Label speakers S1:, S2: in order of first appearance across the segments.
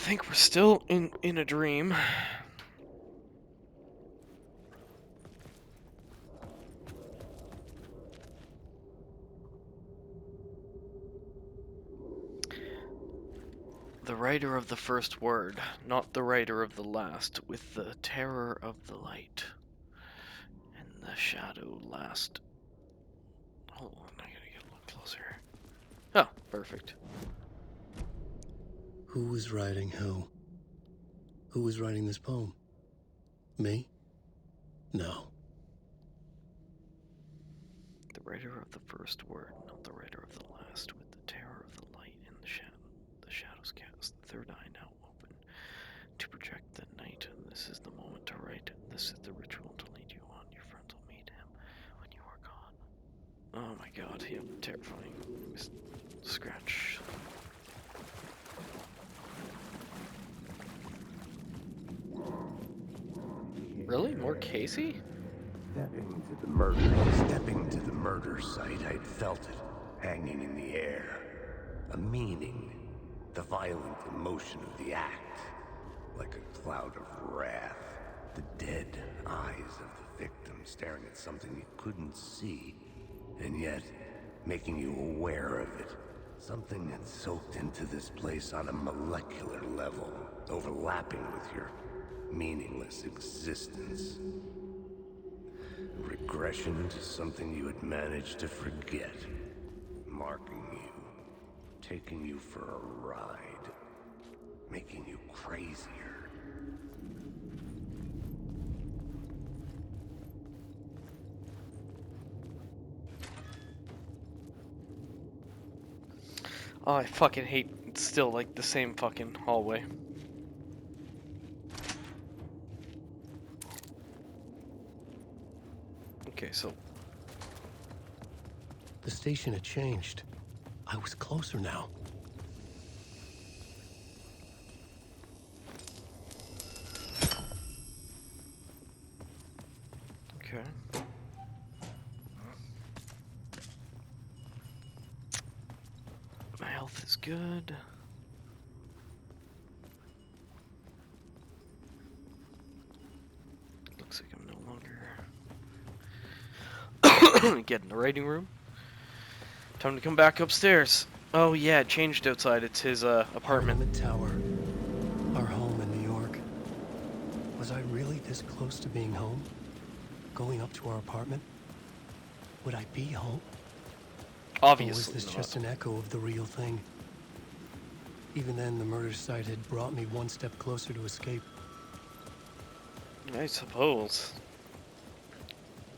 S1: think we're still in a dream. The writer of the first word, not the writer of the last, with the terror of the light and the shadow last. Hold on, I gotta get a little closer. Oh, perfect.
S2: Who was writing who? Who was writing this poem? Me? No.
S1: The writer of the first word, not the writer of the last, with the terror of the light and the shadows cast, the third eye now open to project the night. This is the moment to write. This is the ritual to lead you on. Your friends will meet him when you are gone. Oh my god, yeah, terrifying. Scratch. Really? More Casey?
S3: Stepping to the murder site, I'd felt it, hanging in the air. A meaning, the violent emotion of the act, like a cloud of wrath. The dead eyes of the victim staring at something you couldn't see, and yet making you aware of it. Something had soaked into this place on a molecular level, overlapping with your meaningless existence. Regression to something you had managed to forget. Marking you. Taking you for a ride. Making you crazier.
S1: Oh, I fucking hate it's still like the same fucking hallway. Okay, so
S2: The station had changed. I was closer now.
S1: okay. My health is good. Looks like I'm no longer get in the writing room. Time to come back upstairs. Oh yeah, it changed outside. It's his apartment.
S2: Parliament Tower. Our home in New York. Was I really this close to being home? Going up to our apartment? Would I be home?
S1: Obviously
S2: Or was this
S1: not.
S2: just an echo of the real thing? Even then, the murder site had brought me one step closer to escape.
S1: I suppose.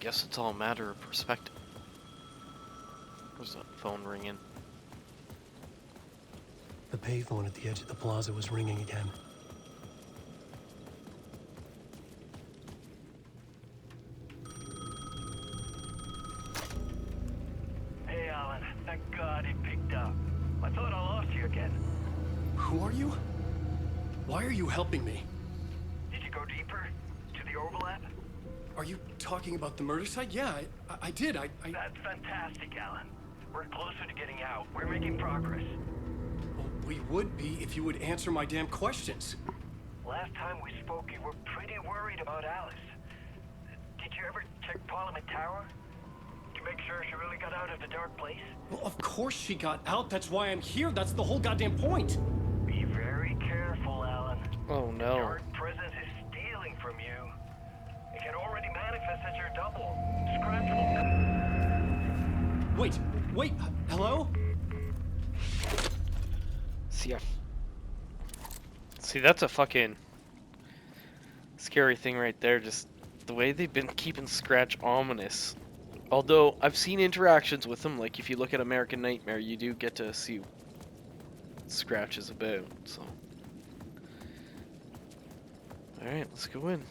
S1: Guess it's all a matter of perspective. There's a phone ringing.
S2: The payphone at the edge of the plaza was ringing again.
S4: Hey, Alan. Thank God it picked up. I thought I lost you again.
S2: Who are you? Why are you helping me?
S4: Did you go deeper? To the overlap?
S2: Are you talking about the murder site? Yeah, I did.
S4: That's fantastic, Alan. We're closer to getting out. We're making progress.
S2: Well, we would be if you would answer my damn questions.
S4: Last time we spoke, you were pretty worried about Alice. Did you ever check Parliament Tower? To make sure she really got out of the dark place?
S2: Well, of course she got out. That's why I'm here. That's the whole goddamn point.
S4: Be very careful, Alan.
S1: Oh
S4: The
S1: no.
S4: dark presence is stealing from you. It can already manifest as your double. Scratch will...
S2: Wait, hello?
S1: See, that's a fucking scary thing right there. Just the way they've been keeping Scratch ominous. Although I've seen interactions with him, like if you look at American Nightmare, you do get to see what Scratch is about. So, all right, let's go in.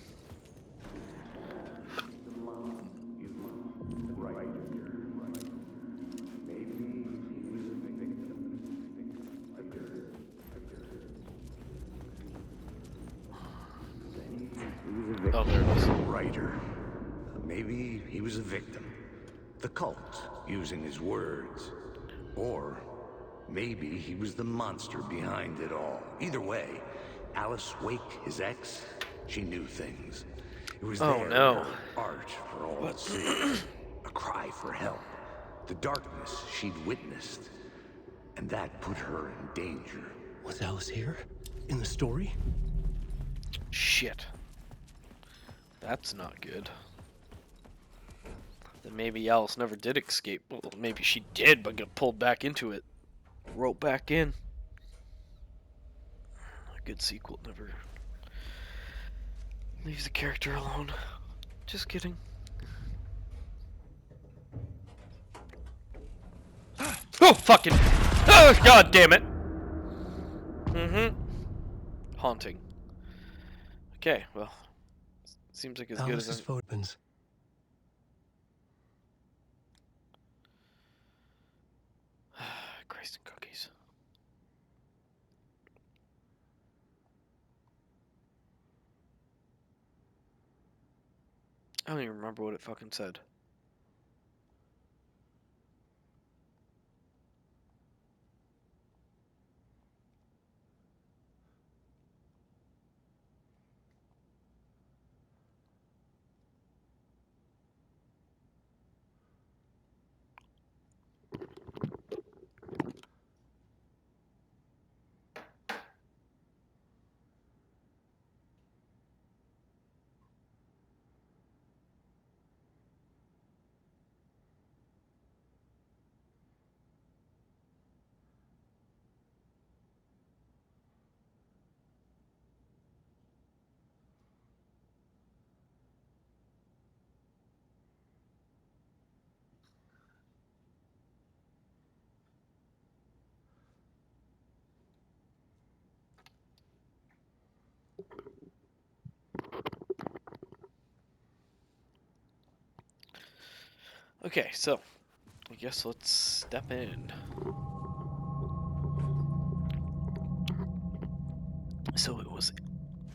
S1: Oh, there it is.
S3: Writer. Maybe he was a victim. The cult, using his words. Or maybe he was the monster behind it all. Either way, Alice Wake, his ex, she knew things. It was
S1: Oh,
S3: there in
S1: no.
S3: her art for all to see. A cry for help. The darkness she'd witnessed. And that put her in danger.
S2: Was Alice here? In the story?
S1: Shit. That's not good. Then maybe Alice never did escape. Well, maybe she did, but got pulled back into it. Wrote back in. A good sequel never leaves the character alone. Just kidding. Oh, fucking. Oh, god damn it. Haunting. Okay, well. Seems like as good
S2: Alice's
S1: as
S2: photos.
S1: Christ and cookies. I don't even remember what it fucking said. Okay, so I guess let's step in. So it was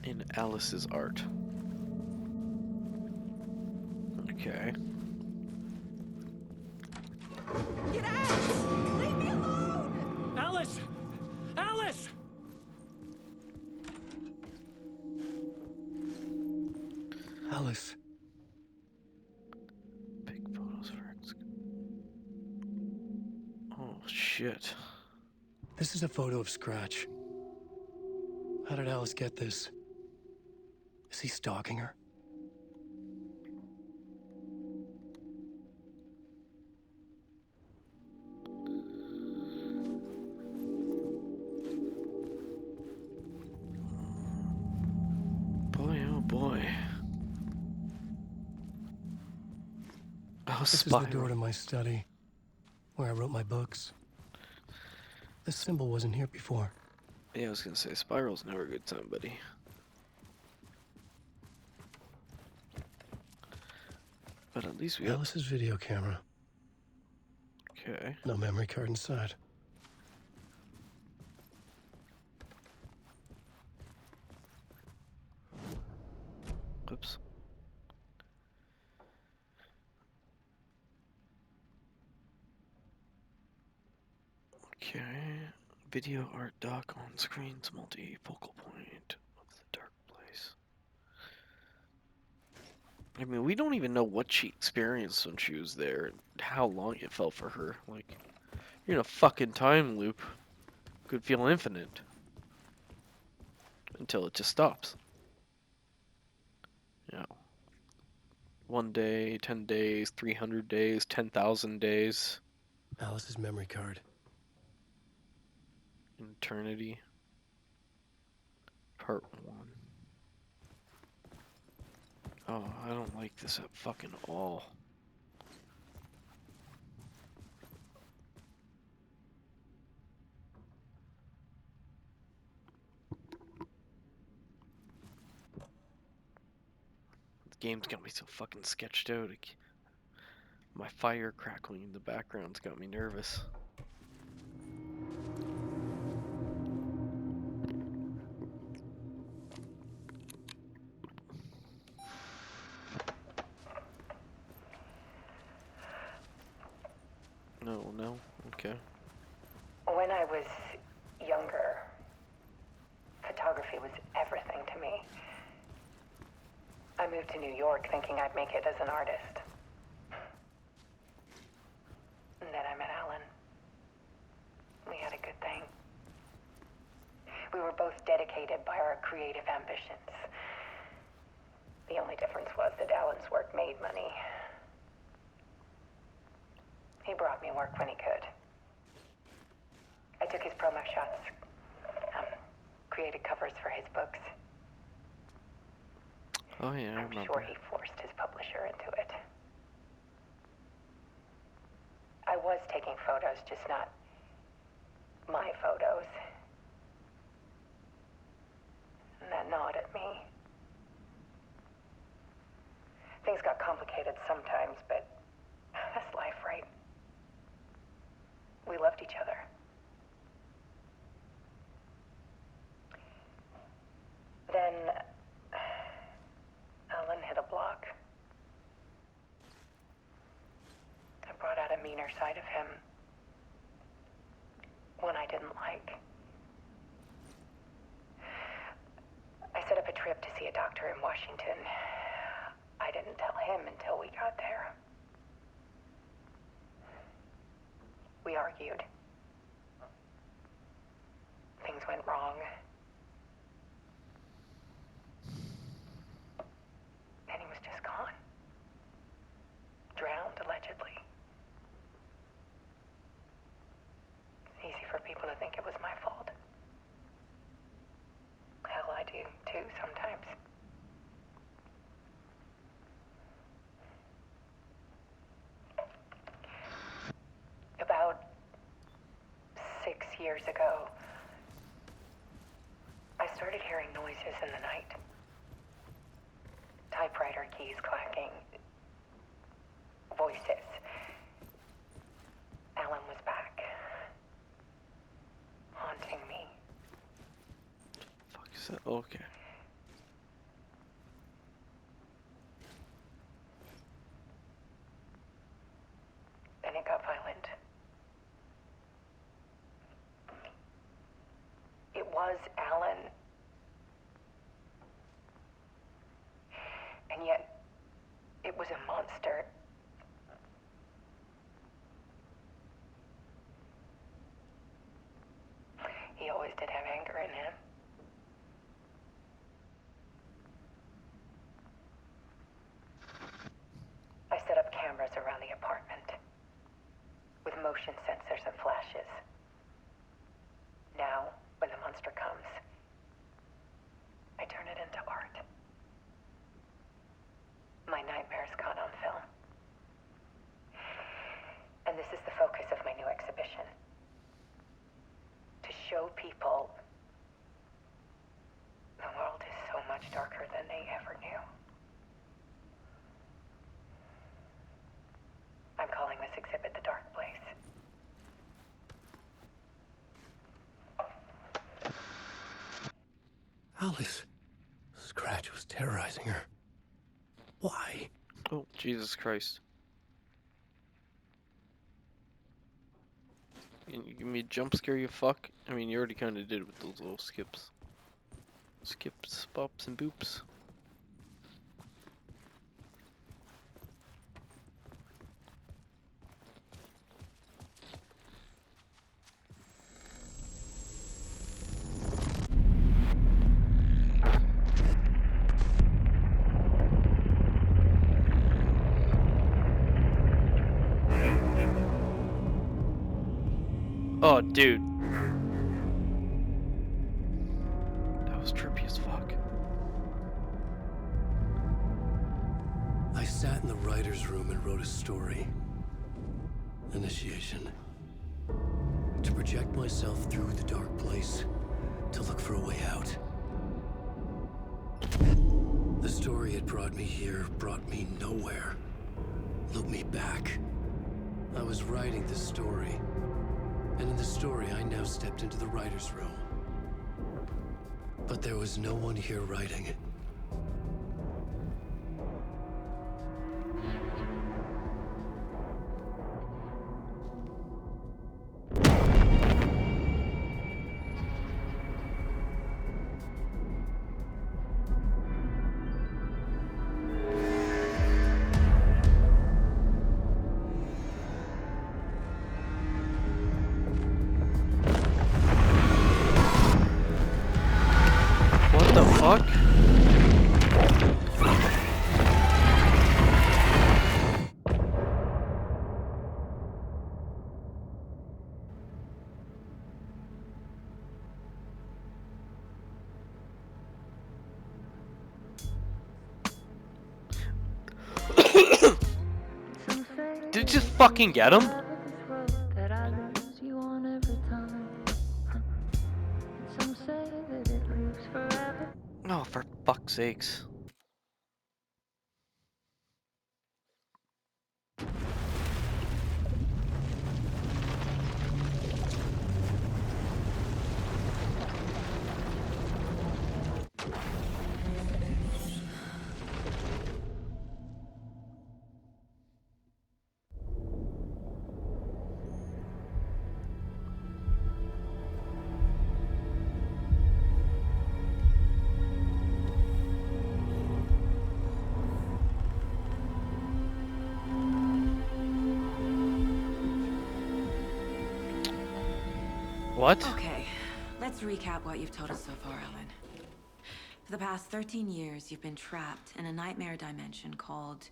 S1: in Alice's art. Okay.
S5: Get out! Leave me alone!
S2: Alice! Alice! Alice.
S1: Big photos for Oh shit.
S2: This is a photo of Scratch. How did Alice get this? Is he stalking her?
S1: Boy, oh boy. Oh,
S2: This is the door to my study, where I wrote my books. This symbol wasn't here before.
S1: Yeah, I was gonna say, Spiral's never a good time, buddy. But at least we got...
S2: Alice's video camera.
S1: Okay.
S2: No memory card inside.
S1: Oops. Okay. Video art doc on screen's multi-focal point of the dark place. I mean, we don't even know what she experienced when she was there, and how long it felt for her. Like, you're in a fucking time loop. Could feel infinite. Until it just stops. You know. 1 day, 10 days, 300 days, 10,000 days.
S2: Alice's memory card.
S1: Eternity. Part 1. Oh, I don't like this at fucking all. The game's got me so fucking sketched out. My fire crackling in the background's got me nervous. No, okay.
S5: When I was younger, photography was
S6: moved to New York thinking I'd make it as an artist. And then I met Alan. We had a good thing. We were both dedicated by our creative ambitions. The only difference was that Alan's work made money. He brought me work when he could. I took his promo shots, created covers for his books.
S1: Oh yeah, I
S6: I'm
S1: remember.
S6: sure he forced his publisher into it. I was taking photos, just not my photos. And that gnawed at me. Things got complicated sometimes, but that's life, right? We loved each other. Then Alan hit a block. I brought out a meaner side of him. One I didn't like. I set up a trip to see a doctor in Washington. I didn't tell him until we got there. We argued. Things went wrong. And he was just gone. Drowned, allegedly. It's easy for people to think it was my fault. Hell, I do, too, sometimes. About 6 years ago, I started hearing noises in the night. Typewriter keys clacking. Voices. Alan was back. Haunting me.
S1: Fuck is that? Okay.
S6: Then it got violent. It was Alan. And yet, it was a monster. He always did have anger in him. I set up cameras around the apartment with motion sensors and flashes. Now, when the monster comes, I turn it into art. My nightmares caught on film. And this is the focus of my new exhibition. To show people the world is so much darker than they ever knew. I'm calling this exhibit The Dark Place.
S2: Alice. Scratch was terrorizing her. Why?
S1: Oh, Jesus Christ. You give me a jump scare, you fuck? I mean, you already kind of did with those little skips. Skips, bops, and boops. Oh, dude. That was trippy as fuck.
S2: I sat in the writer's room and wrote a story. Initiation. To project myself through the dark place, to look for a way out. The story had brought me here, brought me nowhere. Looked me back. I was writing the story. And in the story, I now stepped into the writer's room. But there was no one here writing it.
S1: fuck? Did it just fucking get him? Oh, for fuck's sakes. What?
S7: Okay, let's recap what you've told us so far, Alan. For the past 13 years, you've been trapped in a nightmare dimension called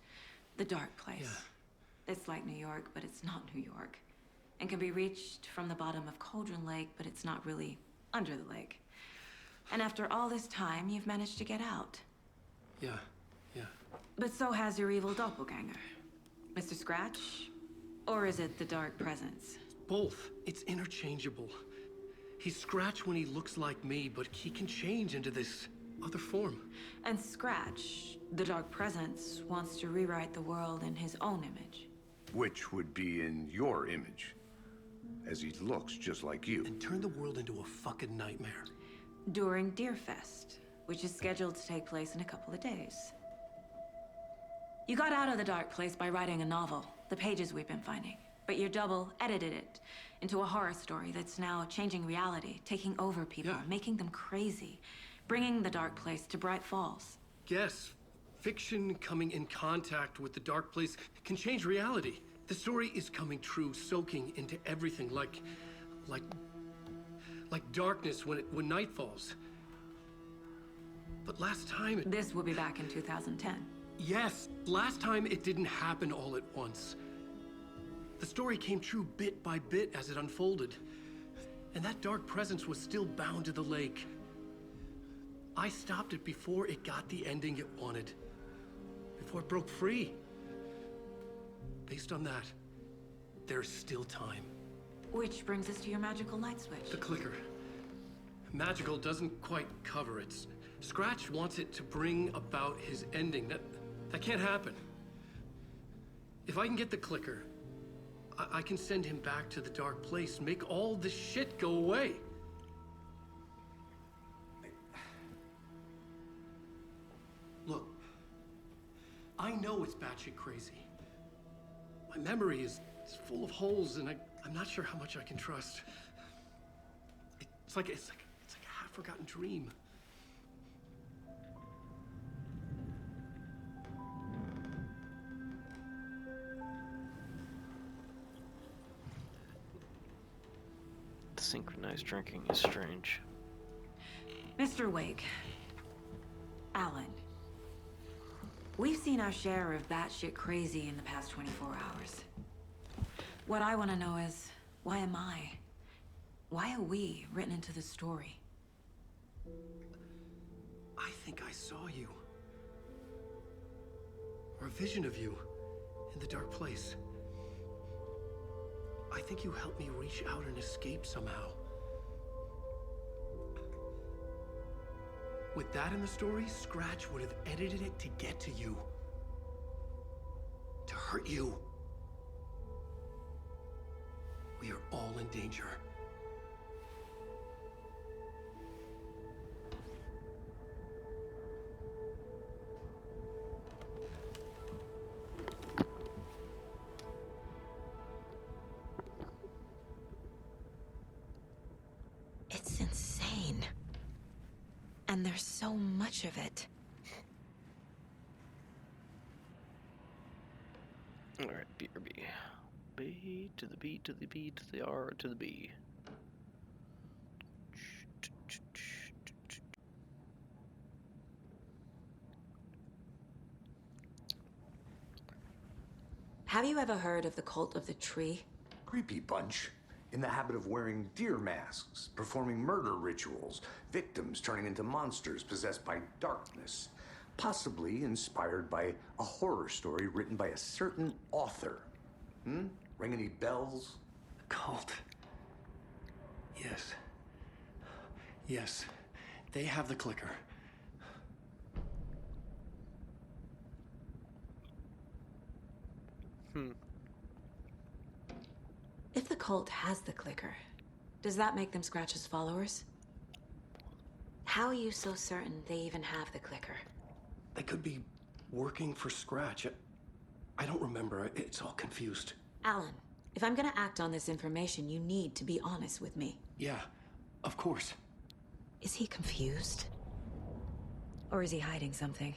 S7: the Dark Place.
S2: Yeah.
S7: It's like New York, but it's not New York. And can be reached from the bottom of Cauldron Lake, but it's not really under the lake. And after all this time, you've managed to get out.
S2: Yeah.
S7: But so has your evil doppelganger. Mr. Scratch? Or is it the Dark Presence?
S2: Both. It's interchangeable. He's Scratch when he looks like me, but he can change into this other form.
S7: And Scratch, the Dark Presence, wants to rewrite the world in his own image.
S3: Which would be in your image, as he looks just like you.
S2: And turn the world into a fucking nightmare.
S7: During Deerfest, which is scheduled to take place in a couple of days. You got out of the Dark Place by writing a novel, the pages we've been finding. But your double edited it into a horror story that's now changing reality, taking over people, making them crazy, bringing the Dark Place to Bright Falls.
S2: Yes, fiction coming in contact with the Dark Place can change reality. The story is coming true, soaking into everything, like darkness when night falls. But last time
S7: This will be back in 2010.
S2: Yes, last time it didn't happen all at once. The story came true bit by bit as it unfolded. And that dark presence was still bound to the lake. I stopped it before it got the ending it wanted. Before it broke free. Based on that, there's still time.
S7: Which brings us to your magical light switch.
S2: The clicker. Magical doesn't quite cover it. Scratch wants it to bring about his ending. That can't happen. If I can get the clicker, I can send him back to the Dark Place, make all this shit go away. Look, I know it's batshit crazy. My memory is full of holes, and I'm not sure how much I can trust. It's like a half-forgotten dream.
S1: The synchronized drinking is strange.
S7: Mr. Wake. Alan. We've seen our share of batshit crazy in the past 24 hours. What I want to know is, why am I? Why are we written into the story?
S2: I think I saw you. Or a vision of you in the Dark Place. I think you helped me reach out and escape somehow. With that in the story, Scratch would have edited it to get to you. To hurt you. We are all in danger.
S7: It's insane. And there's so much of it.
S1: Alright, BRB. B to the B to the B to the R to the B.
S7: Have you ever heard of the Cult of the Tree?
S3: Creepy bunch. In the habit of wearing deer masks, performing murder rituals, victims turning into monsters possessed by darkness. Possibly inspired by a horror story written by a certain author. Ring any bells?
S2: Cult. Yes. Yes. They have the clicker.
S7: If the cult has the clicker, does that make them Scratch's followers? How are you so certain they even have the clicker?
S2: They could be working for Scratch. I don't remember. It's all confused.
S7: Alan, if I'm gonna act on this information, you need to be honest with me.
S2: Yeah, of course.
S7: Is he confused? Or is he hiding something?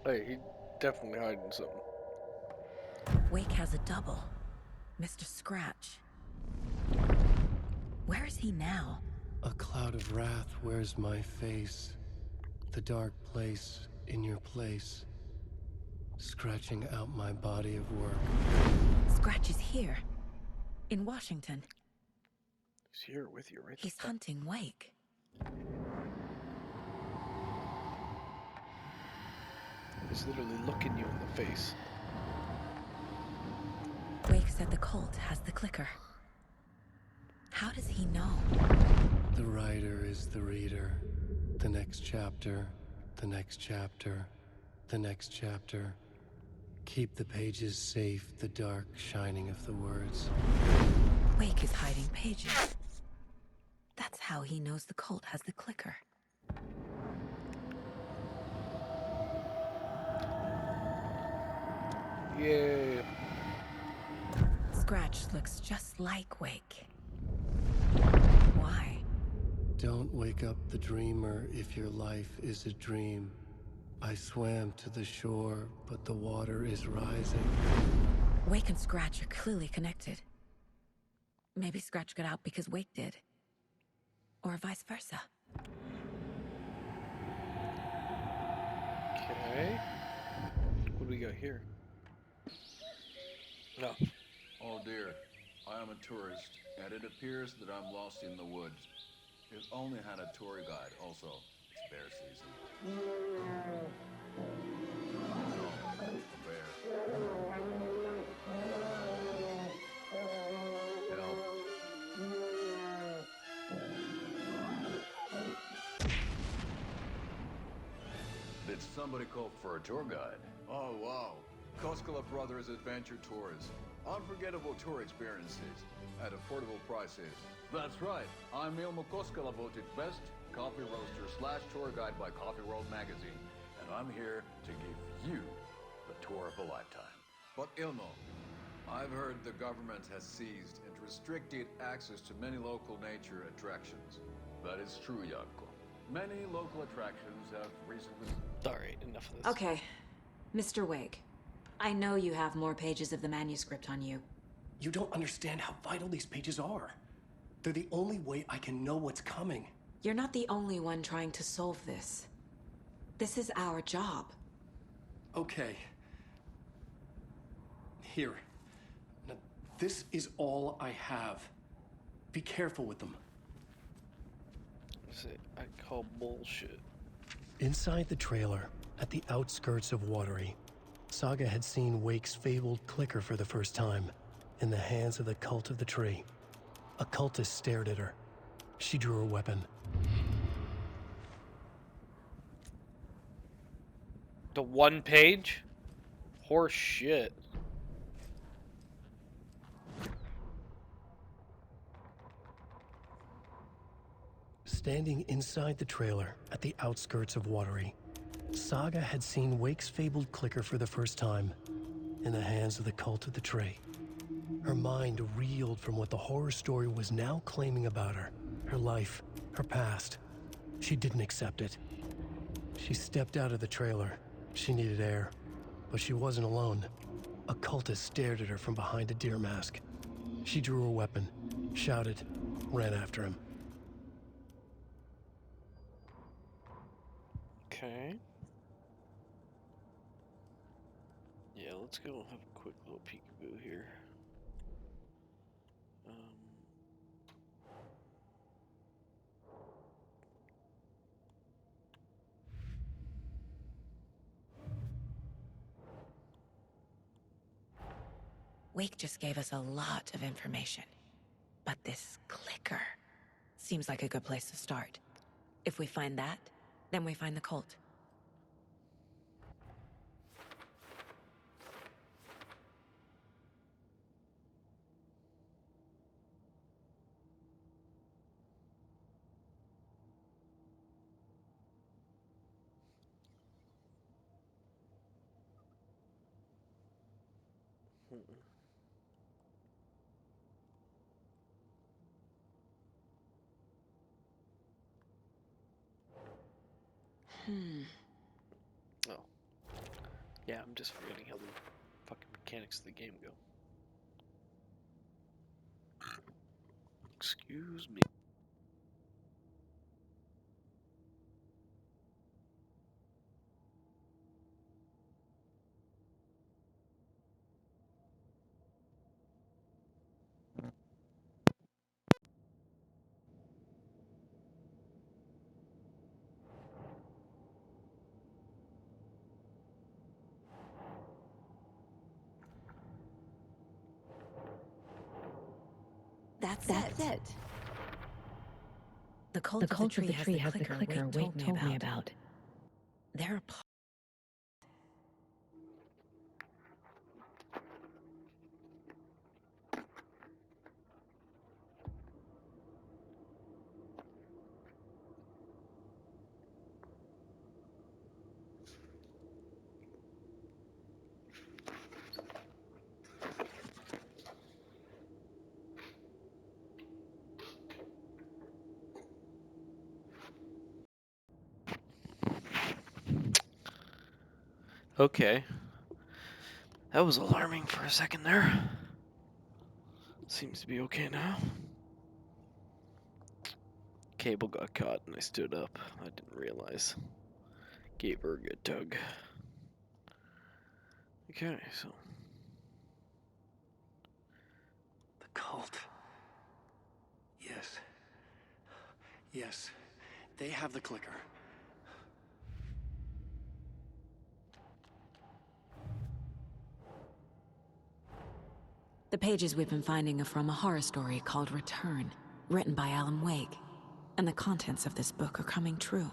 S8: Hey, he definitely hiding something.
S5: Wake has a double. Mr. Scratch. Where is he now?
S2: A cloud of wrath wears my face. The dark place in your place. Scratching out my body of work.
S5: Scratch is here. In Washington.
S8: He's here with you, right?
S5: He's hunting Wake.
S8: He's literally looking you in the face.
S5: Wake said the cult has the clicker. How does he know?
S2: The writer is the reader. The next chapter, the next chapter, the next chapter. Keep the pages safe, the dark shining of the words.
S5: Wake is hiding pages. That's how he knows the cult has the clicker.
S8: Yeah.
S5: Scratch looks just like Wake. Why?
S2: Don't wake up the dreamer if your life is a dream. I swam to the shore, but the water is rising.
S5: Wake and Scratch are clearly connected. Maybe Scratch got out because Wake did. Or vice versa.
S8: Okay. What do we got here? No.
S9: Oh dear, I am a tourist, and it appears that I'm lost in the woods. If only had a tour guide. Also, it's bear season. No, a bear. Help. Did somebody call for a tour guide? Oh wow, Koskela Brothers Adventure Tours. Unforgettable tour experiences at affordable prices. That's right. I'm Ilmo Koskela, voted best coffee roaster / tour guide by Coffee World magazine, and I'm here to give you the tour of a lifetime. But Ilmo, I've heard the government has seized and restricted access to many local nature attractions. That is true, Jaakko. Many local attractions have recently...
S8: Alright, enough of this.
S7: Okay, Mr. Wake. I know you have more pages of the manuscript on you.
S2: You don't understand how vital these pages are. They're the only way I can know what's coming.
S7: You're not the only one trying to solve this. This is our job.
S2: Okay. Here. Now, this is all I have. Be careful with them.
S8: That's it. I call bullshit.
S2: Inside the trailer, at the outskirts of Watery, Saga had seen Wake's fabled clicker for the first time, in the hands of the Cult of the Tree. A cultist stared at her. She drew her weapon.
S8: The one page? Horse shit.
S2: Standing inside the trailer at the outskirts of Watery, Saga had seen Wake's fabled clicker for the first time, in the hands of the Cult of the Tree. Her mind reeled from what the horror story was now claiming about her. Her life, her past. She didn't accept it. She stepped out of the trailer. She needed air. But she wasn't alone. A cultist stared at her from behind a deer mask. She drew her weapon, shouted, ran after him.
S8: Okay.
S1: Let's go have a quick little peekaboo here.
S5: Wake just gave us a lot of information. But this clicker seems like a good place to start. If we find that, then we find the cult.
S1: Oh. Yeah, I'm just forgetting how the fucking mechanics of the game go. Excuse me.
S5: That's it. The cult of the tree has the clicker Wake told me about. They're a part.
S1: Okay. That was alarming for a second there. Seems to be okay now. Cable got caught and I stood up. I didn't realize. Gave her a good tug. Okay, so.
S2: The cult. Yes. Yes. They have the clicker.
S5: The pages we've been finding are from a horror story called Return, written by Alan Wake. And the contents of this book are coming true.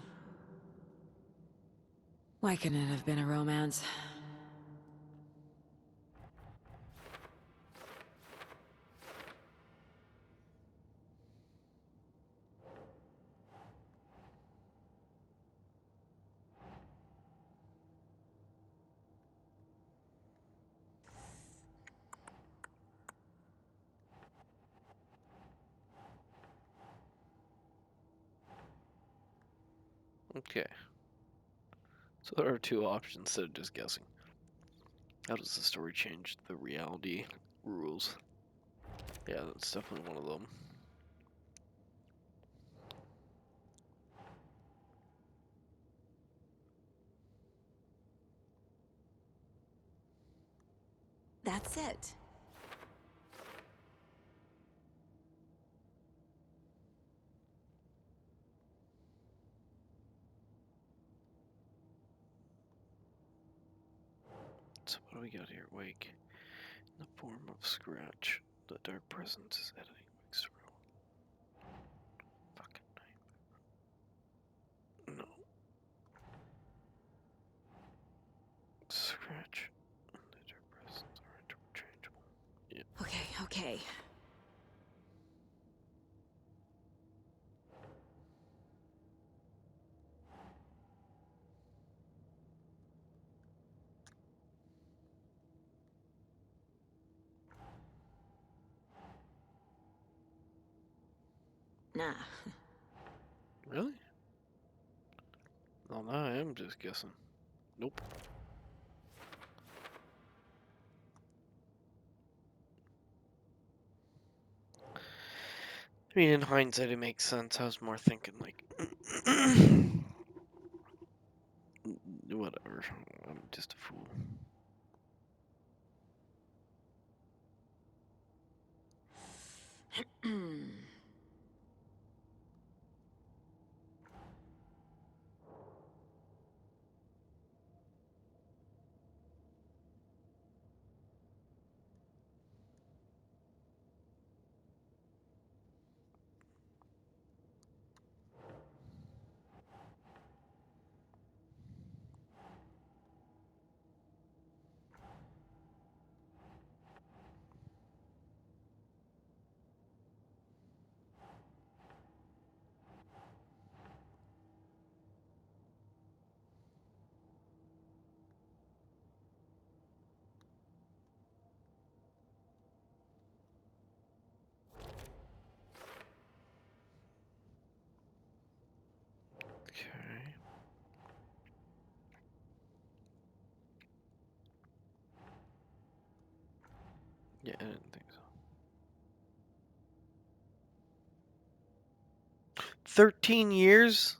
S5: Why couldn't it have been a romance?
S1: Okay. So there are two options instead of just guessing. How does the story change the reality rules? Yeah, that's definitely one of them.
S5: That's it.
S1: So what do we got here? Wake. In the form of Scratch, the dark presence is editing Wake's role. Fucking name. No. Scratch and the dark presence are interchangeable. Yeah.
S5: Okay. Nah.
S1: Really? Well, now I am just guessing. Nope. I mean, in hindsight, it makes sense. I was more thinking, like, whatever. I'm just a fool. Yeah, I didn't think so. 13 years?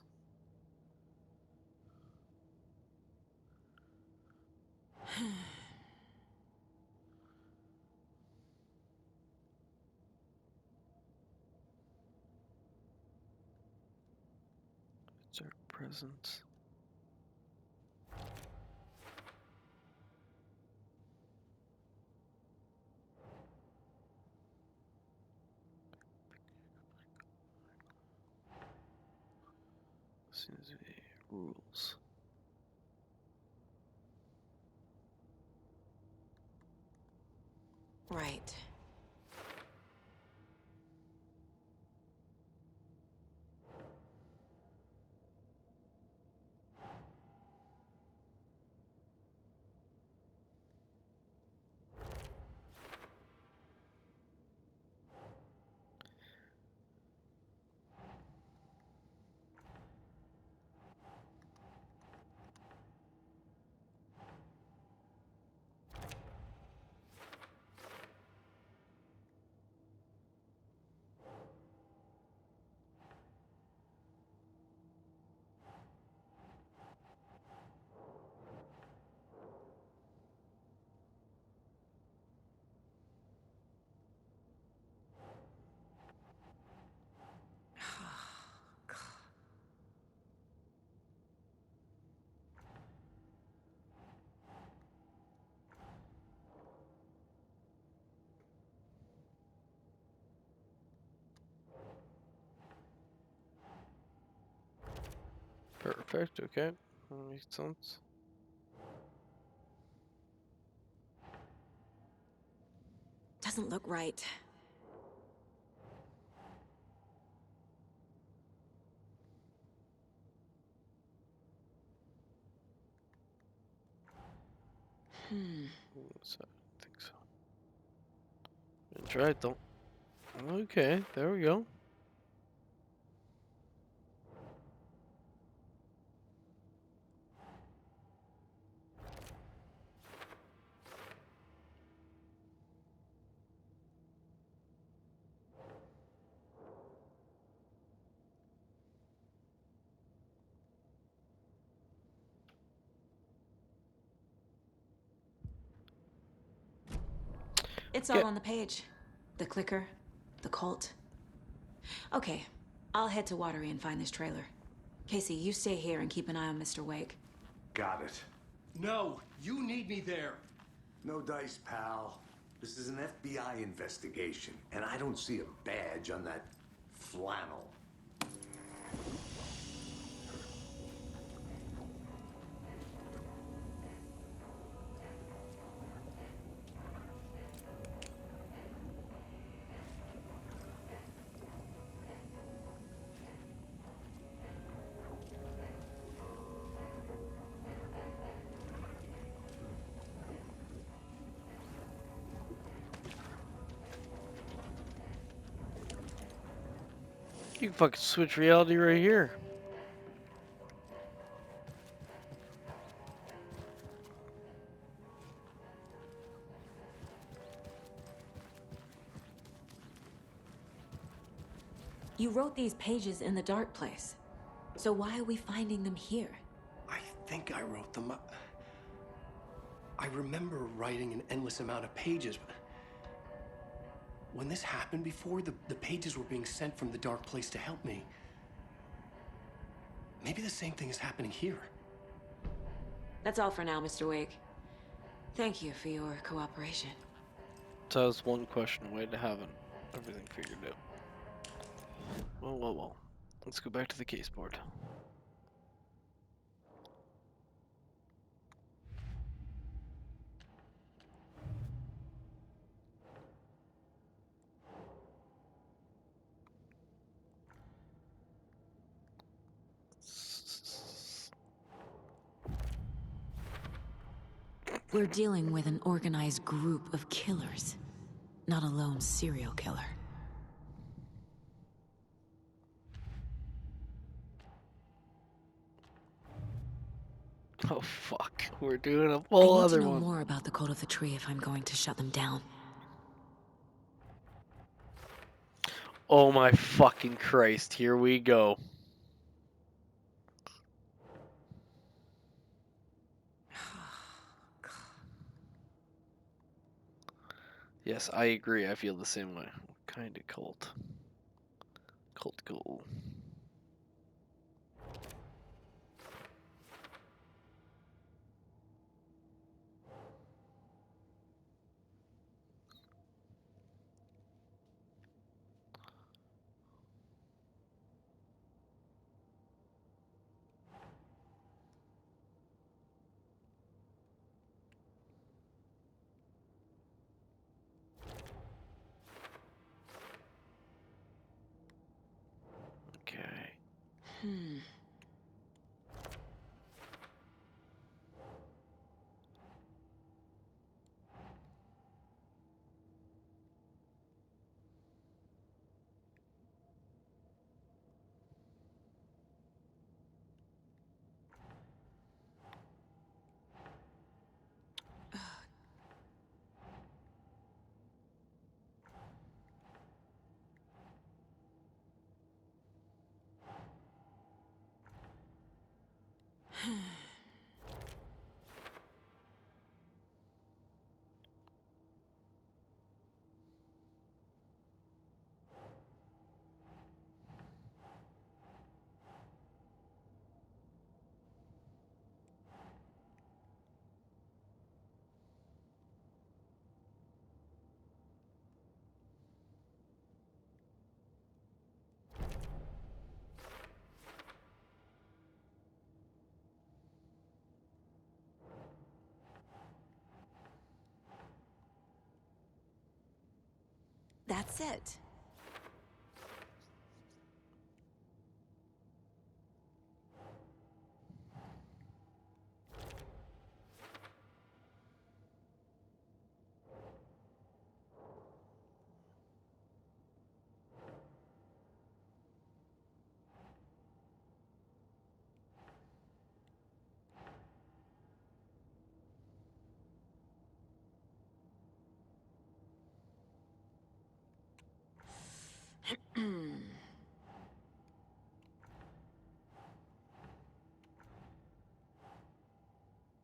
S1: It's our presence. As soon as we rules.
S5: Right.
S1: Perfect, okay. That makes sense.
S5: Doesn't look right.
S1: So, I think so. That's right, though. Okay, there we go.
S7: It's
S1: Okay.
S7: all on the page. The clicker, the cult. Okay, I'll head to Watery and find this trailer. Casey, you stay here and keep an eye on Mr. Wake.
S3: Got it.
S2: No, you need me there.
S3: No dice, pal. This is an FBI investigation, and I don't see a badge on that flannel.
S1: You can fucking switch reality right here.
S7: You wrote these pages in the dark place. So why are we finding them here?
S2: I think I wrote them up. I remember writing an endless amount of pages, but when this happened before, the pages were being sent from the dark place to help me. Maybe the same thing is happening here.
S7: That's all for now, Mr. Wake. Thank you for your cooperation.
S1: So I was one question away to having everything figured out. Well. Let's go back to the case board.
S5: We're dealing with an organized group of killers, not a lone serial killer.
S1: Oh fuck, we're doing a
S5: I
S1: whole
S5: need
S1: other
S5: to know
S1: one.
S5: more about the Cult of the Tree if I'm going to shut them down.
S8: Oh my fucking Christ, here we go. Yes, I agree. I feel the same way. What kind of cult? Cult goal. Okay.
S5: That's it.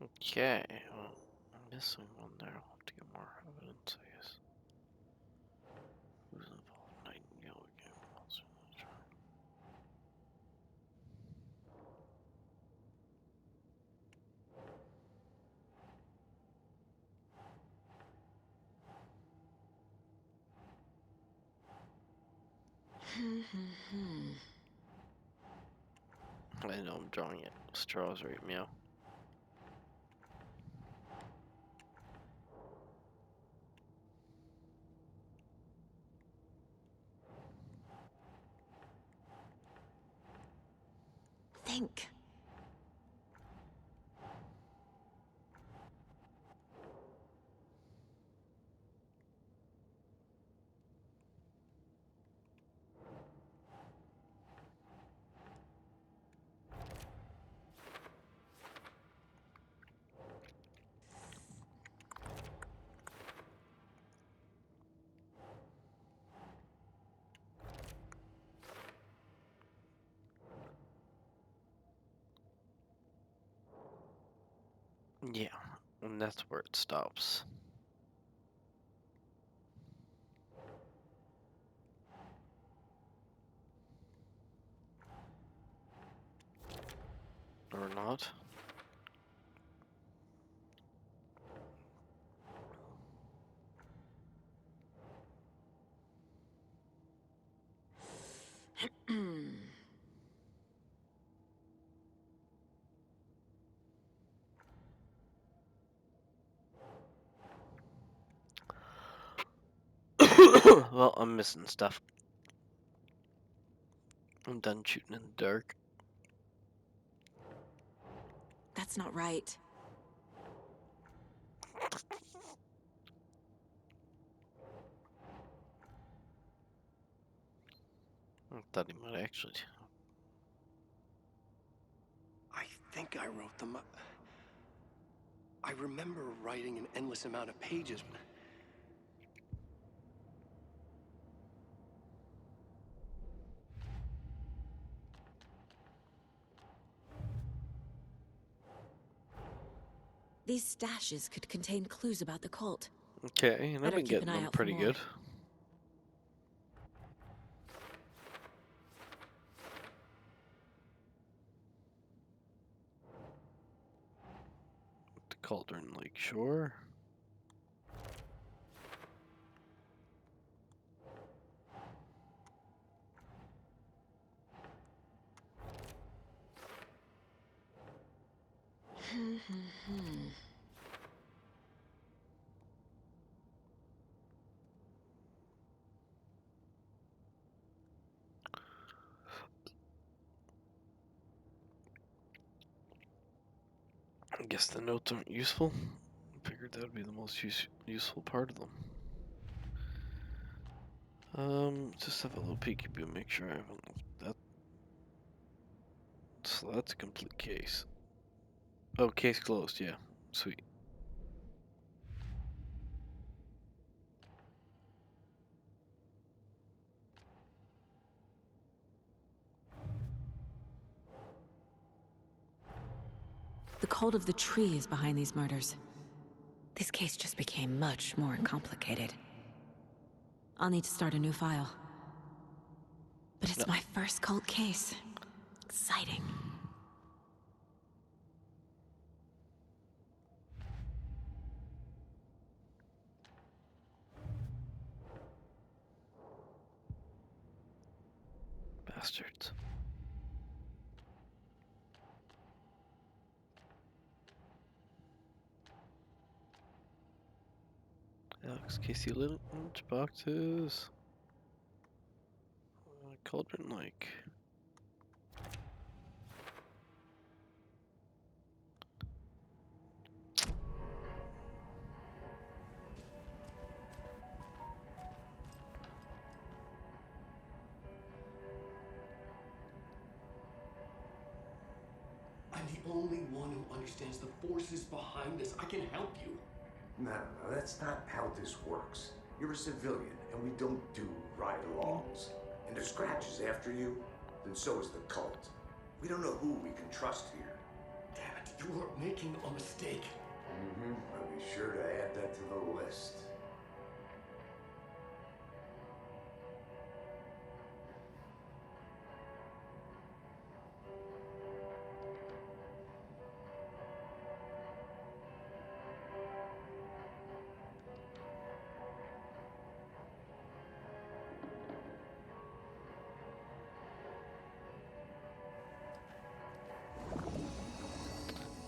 S8: Okay. Well, I'm missing one there. I'll have to get more evidence, I guess. Who's involved? Nightingale again. Also, I know I'm drawing it. Straws right, meow.
S5: Think.
S8: Yeah, and that's where it stops. Or not. Well, I'm missing stuff. I'm done shooting in the dark.
S5: That's not right.
S8: I thought he might actually.
S2: I think I wrote them up. I remember writing an endless amount of pages.
S5: These stashes could contain clues about the cult.
S8: Okay, and I've
S5: Better
S8: been
S5: keep an
S8: getting
S5: eye
S8: them
S5: out for
S8: pretty
S5: more.
S8: good. The Cauldron Lake Shore. I guess the notes aren't useful. I figured that would be the most useful part of them. Just have a little peekaboo, make sure I haven't left that. So that's a complete case. Oh, case closed, yeah. Sweet.
S5: The cult of the tree is behind these murders. This case just became much more complicated. I'll need to start a new file. But it's
S8: No.
S5: my first cult case. Exciting.
S8: Bastards. Alex Casey lunch boxes. Cauldron Lake.
S2: I'm the only one who understands the forces behind this. I can help you.
S3: No, that's not how this works. You're a civilian, and we don't do ride-alongs. And if Scratch is after you, then so is the cult. We don't know who we can trust here.
S2: Damn it, you are making a mistake.
S3: I'll be sure to add that to the list.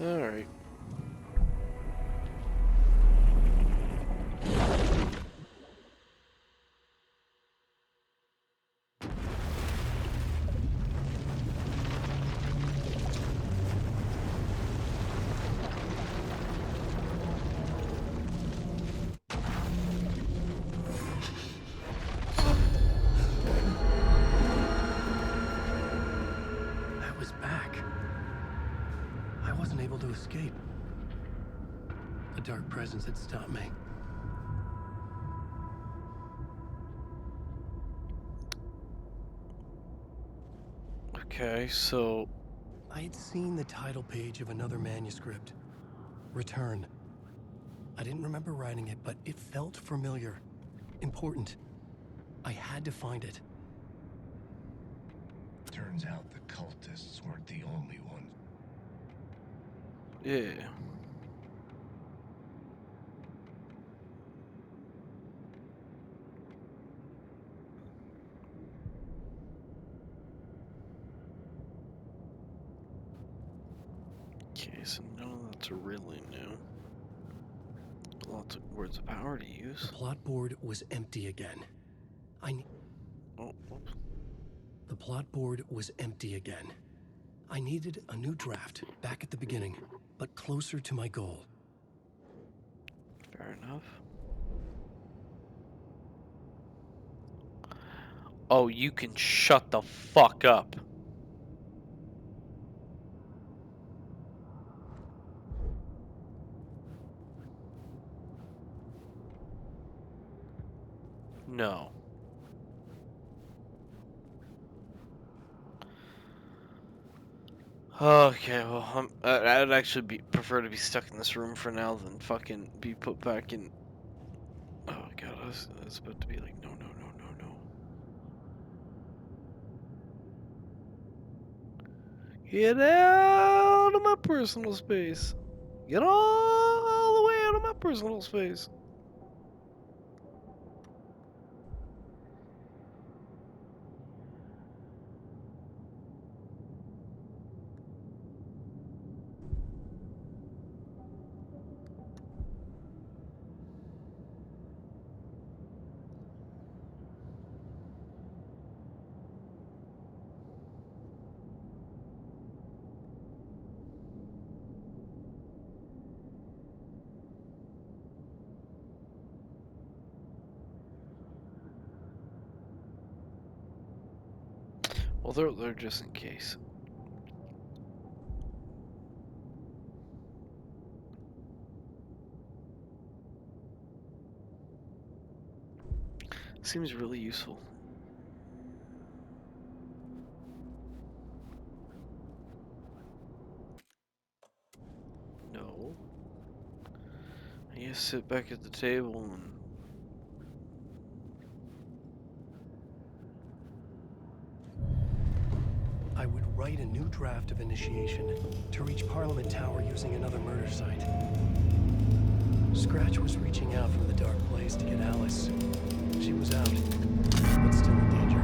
S8: Alright.
S2: I was back. I wasn't able to escape. A dark presence had stopped me.
S8: Okay, so
S2: I had seen the title page of another manuscript. Return. I didn't remember writing it, but it felt familiar. Important. I had to find it.
S3: Turns out the cultists weren't the only ones.
S8: yeah. Okay, so none of that's really new. Lots of words of power to use.
S2: The plot board was empty again.
S8: Oh, whoops.
S2: The plot board was empty again. I needed a new draft, back at the beginning, but closer to my goal.
S8: Fair enough. Oh, you can shut the fuck up. No. Okay, well, I'd actually prefer to be stuck in this room for now than fucking be put back in. Oh god, I was about to be like, no, no, no, no, no. Get out of my personal space. Get all the way out of my personal space. Well, they're just in case. Seems really useful. No. I just sit back at the table and...
S2: I would write a new draft of initiation to reach Parliament Tower using another murder site. Scratch was reaching out from the Dark Place to get Alice. She was out, but still in danger.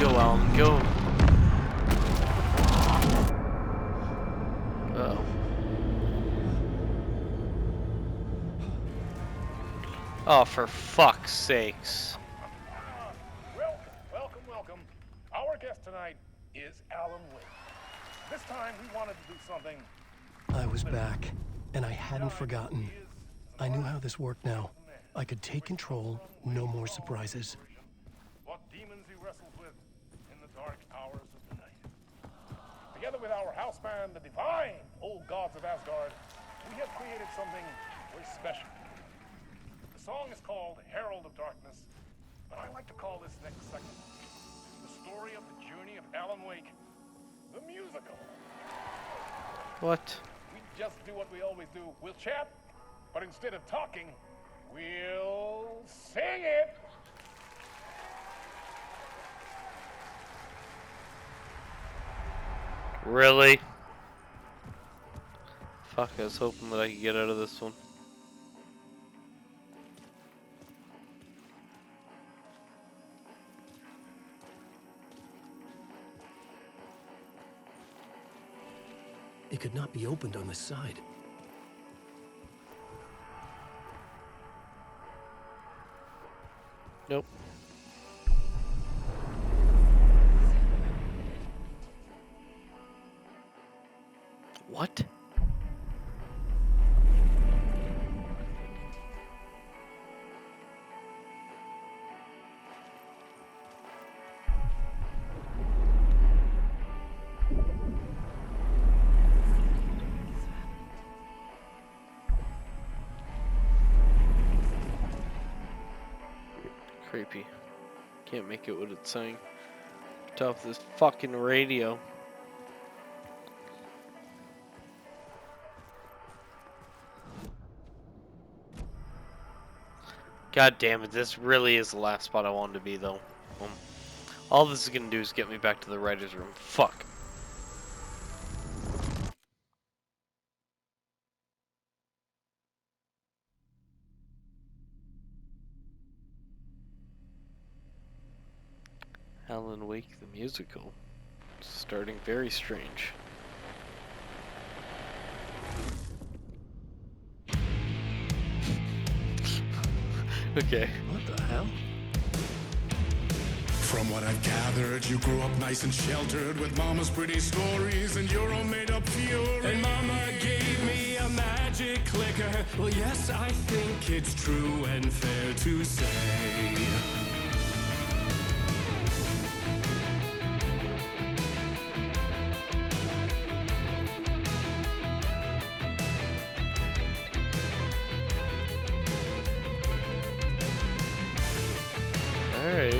S8: Go, Alan, go! Uh-oh. Oh, for fuck's sakes.
S10: Welcome, welcome. Our guest tonight is Alan Wake. This time we wanted to do something.
S2: I was back, and I hadn't forgotten. I knew how this worked now. I could take control, no more surprises.
S10: What demons he wrestles with in the dark hours of the night. Together with our house band, the divine old gods of Asgard, we have created something very special. The song is called Herald of Darkness, but I like to call this next segment the story of the journey of Alan Wake, the musical.
S8: What?
S10: We just do what we always do. We'll chat, but instead of talking, we'll sing it.
S8: Really? Fuck, I was hoping that I could get out of this one.
S2: It could not be opened on the side.
S8: Nope. What? Creepy. Can't make it what it's saying. Top of this fucking radio. God damn it, this really is the last spot I wanted to be though. All this is gonna do is get me back to the writer's room. Fuck. Alan Wake the musical. Starting very strange. Okay.
S2: What the hell?
S11: From what I've gathered, you grew up nice and sheltered with Mama's pretty stories and your own made-up fury. And Mama gave me a magic clicker. Well, yes, I think it's true and fair to say.
S8: Alright.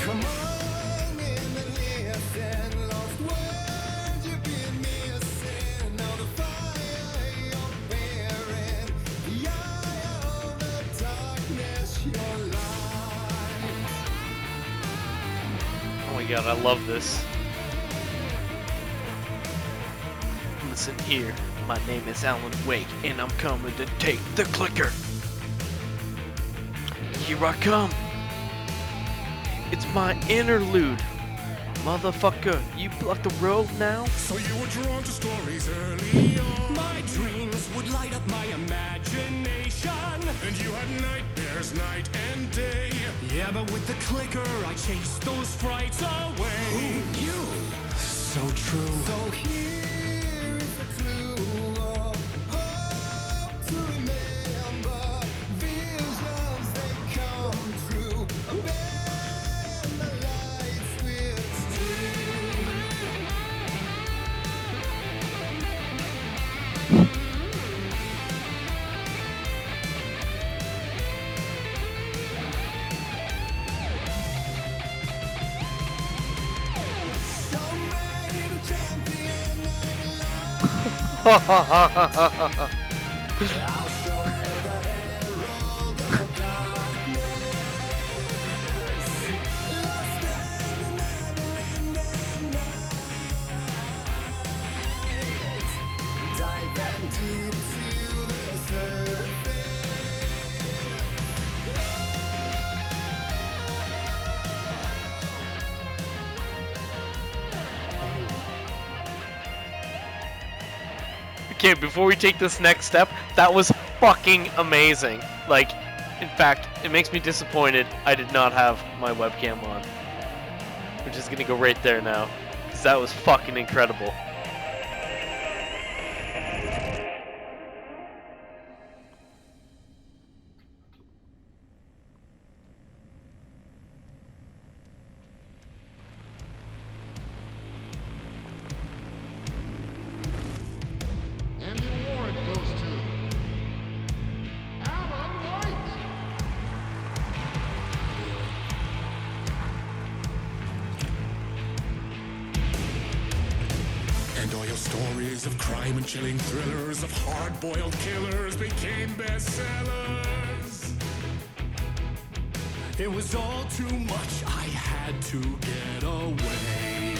S11: Come on in the listen, lost words you've been missing. Now the fire you're bearing, the eye of the darkness, your light.
S8: Oh my god, I love this. Listen here, my name is Alan Wake, and I'm coming to take the clicker. Here I come. It's my interlude. Motherfucker, you block the road now?
S11: So you were drawn to stories early on. My dreams would light up my imagination. And you had nightmares night and day. Yeah, but with the clicker, I chased those frights away. Who knew? So true. So here is the clue. Hope to remember. Visions, they come true. Bend the lights with steel. So many the champion of love. I'll show you the herald of the darkness. Lost in the never-ending night. Dive in deep to the surface.
S8: Okay, before we take this next step, that was fucking amazing. Like, in fact, it makes me disappointed I did not have my webcam on. We're just gonna go right there now, because that was fucking incredible.
S11: And the award goes to Alan White. And all your stories of crime and chilling thrillers of hard-boiled killers became bestsellers. It was all too much, I had to get away.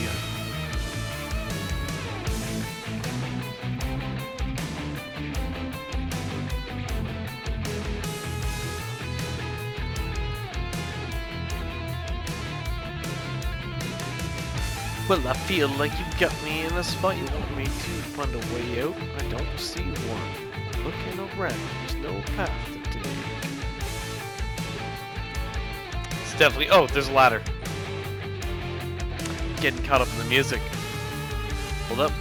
S8: Well, I feel like you've got me in a spot. You want me to find a way out? I don't see one. Looking around, there's no path to take. It's definitely. Oh, there's a ladder. Getting caught up in the music. Hold up.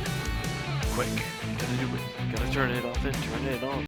S8: Quick. Gotta do it. Gotta turn it off and turn it on.